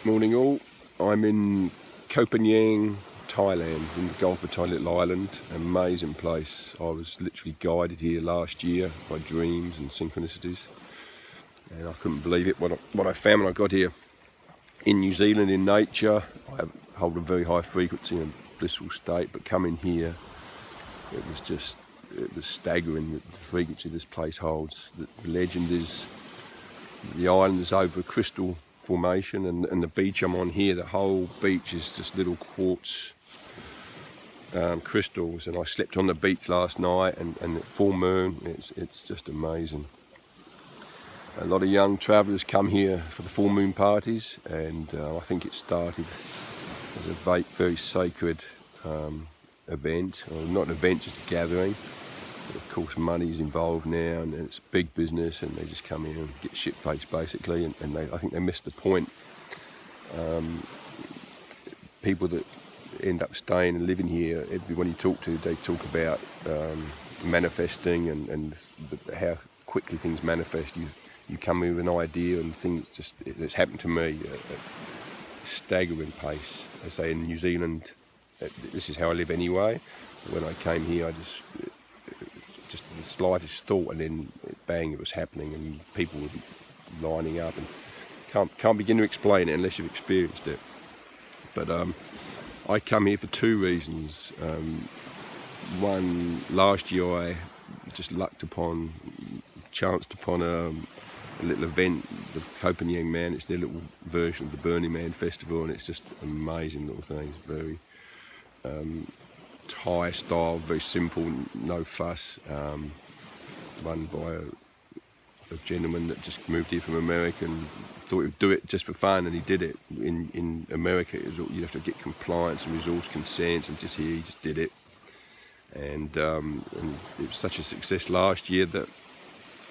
Morning all. I'm in Koh Phangan, Thailand, in the Gulf of Thailand, little island. Amazing place. I was literally guided here last year by dreams and synchronicities, and I couldn't believe it what I found when I got here. In New Zealand, in nature, I hold a very high frequency and blissful state, but coming here, it was staggering the frequency this place holds. The legend is the island is over a crystal formation, and the beach I'm on here, the whole beach is just little quartz crystals, and I slept on the beach last night, and at full moon, it's just amazing. A lot of young travellers come here for the full moon parties, and I think it started as a very sacred event, or not an event, just a gathering. But of course, money is involved now, and it's big business, and they just come in and get shit-faced basically, and I think they missed the point. People that end up staying and living here, everyone you talk to, they talk about manifesting and how quickly things manifest. You come in with an idea, and things it's happened to me at a staggering pace. I say in New Zealand, this is how I live anyway. When I came here, I just the slightest thought, and then bang, it was happening, and people were lining up, and can't begin to explain it unless you've experienced it. But I come here for two reasons. One, last year I just chanced upon a little event, the Koh Phangan Man. It's their little version of the Burning Man festival, and it's just amazing little things. Very Thai style, very simple, no fuss. Run by a gentleman that just moved here from America and thought he'd do it just for fun, and he did it. In America, you'd have to get compliance and resource consents, and just here he just did it. And it was such a success last year that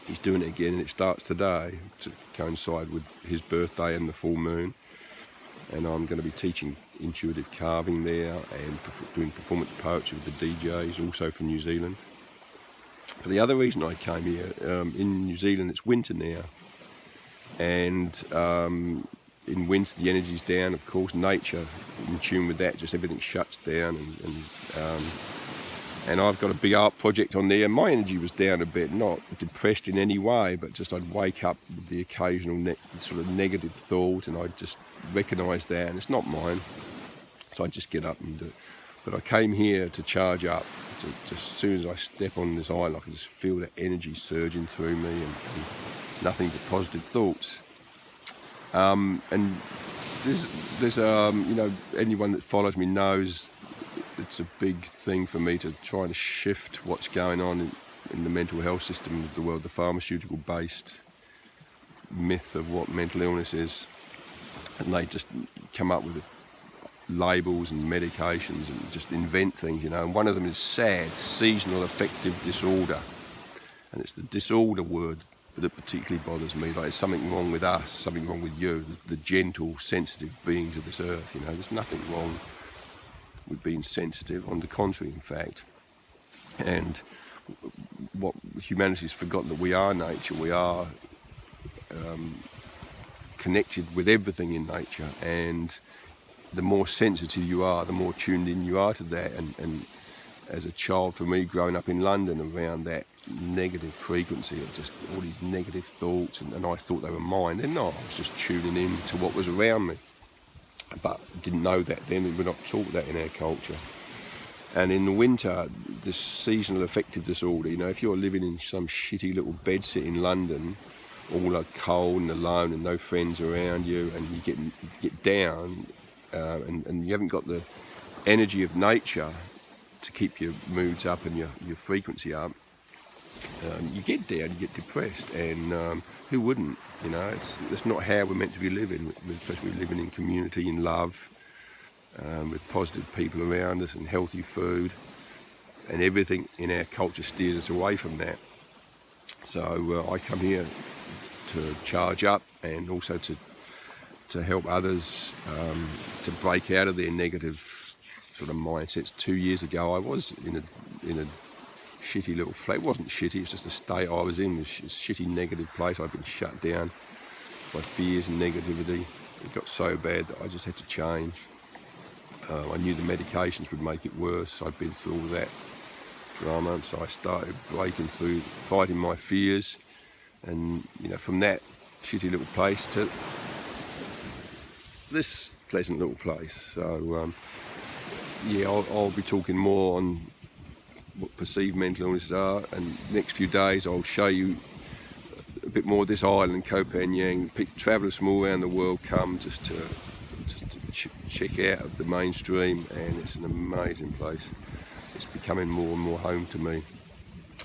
he's doing it again, and it starts today to coincide with his birthday and the full moon. And I'm going to be teaching intuitive carving there and doing performance poetry with the DJs, also from New Zealand. But the other reason I came here, in New Zealand it's winter now, and in winter the energy's down, of course, nature in tune with that, just everything shuts down, and I've got a big art project on there. My energy was down a bit, not depressed in any way, but just I'd wake up with the occasional sort of negative thought, and I'd just recognise that, and it's not mine. So I'd just get up and do it. But I came here to charge up. Just as soon as I step on this island, I can just feel that energy surging through me, and nothing but positive thoughts. And there's anyone that follows me knows it's a big thing for me to try to shift what's going on in the mental health system of the world, the pharmaceutical-based myth of what mental illness is. And they just come up with labels and medications and just invent things, and one of them is SAD, seasonal affective disorder, and it's the disorder word that particularly bothers me. Like, there's something wrong with us, something wrong with you, the gentle, sensitive beings of this earth. There's nothing wrong with being sensitive, on the contrary, in fact. And what humanity's forgotten, that we are nature, we are connected with everything in nature, and the more sensitive you are, the more tuned in you are to that. And as a child, for me, growing up in London around that negative frequency of just all these negative thoughts, and I thought they were mine. They're not. I was just tuning in to what was around me. But didn't know that then. We're not taught that in our culture. And in the winter, this seasonal affective disorder, if you're living in some shitty little bedsit in London, all are cold and alone and no friends around you, and you get down, and you haven't got the energy of nature to keep your moods up and your frequency up, you get down, you get depressed, and who wouldn't? It's not how we're meant to be living. We're supposed to be living in community, in love, with positive people around us and healthy food, and everything in our culture steers us away from that. So I come here to charge up, and also to help others to break out of their negative sort of mindsets. 2 years ago I was in a shitty little flat. It wasn't shitty, it was just a state I was in, this shitty negative place. I'd been shut down by fears and negativity, It got so bad that I just had to change. I knew the medications would make it worse. I'd been through all that drama, so I started breaking through, fighting my fears, and from that shitty little place to this pleasant little place. So yeah, I'll be talking more on what perceived mental illnesses are, and next few days I'll show you a bit more of this island, Koh Phangan. Travellers from all around the world come just to check out of the mainstream, and it's an amazing place. It's becoming more and more home to me.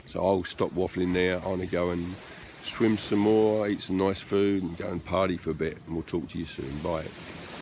So I'll stop waffling now. I want to go and swim some more, eat some nice food, and go and party for a bit, and we'll talk to you soon. Bye.